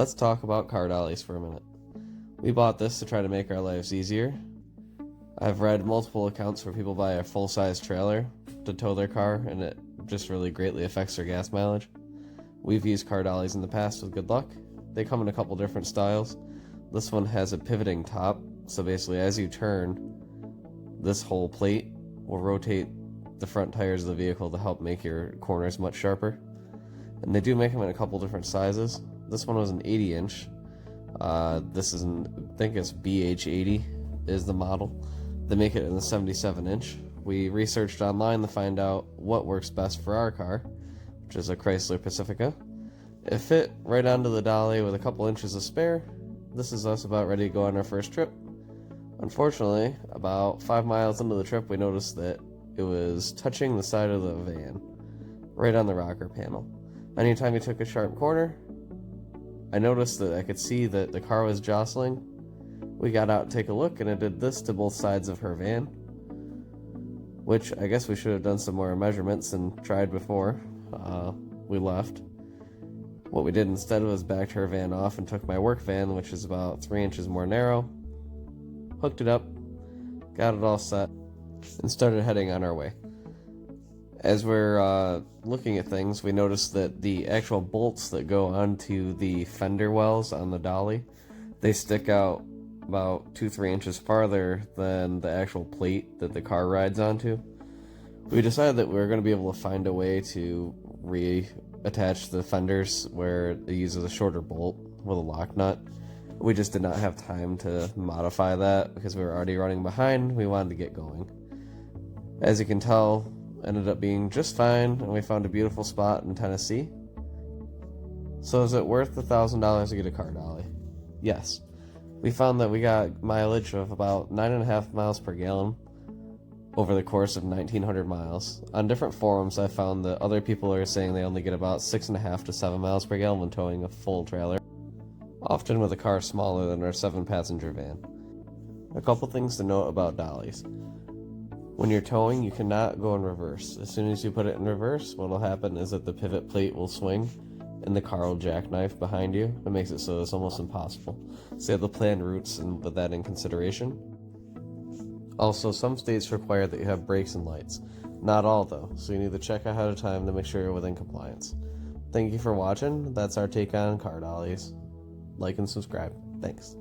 Let's talk about car dollies for a minute. We bought this to try to make our lives easier. I've read multiple accounts where people buy a full-size trailer to tow their car, and it just really greatly affects their gas mileage. We've used car dollies in the past with good luck. They come in a couple different styles. This one has a pivoting top, so basically as you turn, this whole plate will rotate the front tires of the vehicle to help make your corners much sharper. And they do make them in a couple different sizes. This one was an 80-inch. This is, I think it's BH80 is the model. They make it in the 77-inch. We researched online to find out what works best for our car, which is a Chrysler Pacifica. It fit right onto the dolly with a couple inches of spare. This is us about ready to go on our first trip. Unfortunately, about 5 miles into the trip, we noticed that it was touching the side of the van, right on the rocker panel. Anytime you took a sharp corner, I noticed that I could see that the car was jostling. We got out to take a look, and it did this to both sides of her van, which I guess we should have done some more measurements and tried before we left. What we did instead was backed her van off and took my work van, which is about 3 inches more narrow, hooked it up, got it all set, and started heading on our way. As we're looking at things, we noticed that the actual bolts that go onto the fender wells on the dolly, they stick out about 2-3 inches farther than the actual plate that the car rides onto. We decided that we were going to be able to find a way to reattach the fenders where it uses a shorter bolt with a lock nut. We just did not have time to modify that because we were already running behind. We wanted to get going. As you can tell, ended up being just fine, and we found a beautiful spot in Tennessee. So is it worth the $1,000 to get a car dolly? Yes. We found that we got mileage of about 9.5 miles per gallon over the course of 1,900 miles. On different forums, I found that other people are saying they only get about 6.5 to 7 miles per gallon when towing a full trailer, often with a car smaller than our 7-passenger van. A couple things to note about dollies. When you're towing, you cannot go in reverse. As soon as you put it in reverse, what will happen is that the pivot plate will swing and the car will jackknife behind you. It makes it so it's almost impossible. So you have to plan routes and with that in consideration. Also, some states require that you have brakes and lights. Not all though, so you need to check ahead of time to make sure you're within compliance. Thank you for watching. That's our take on car dollies. Like and subscribe. Thanks.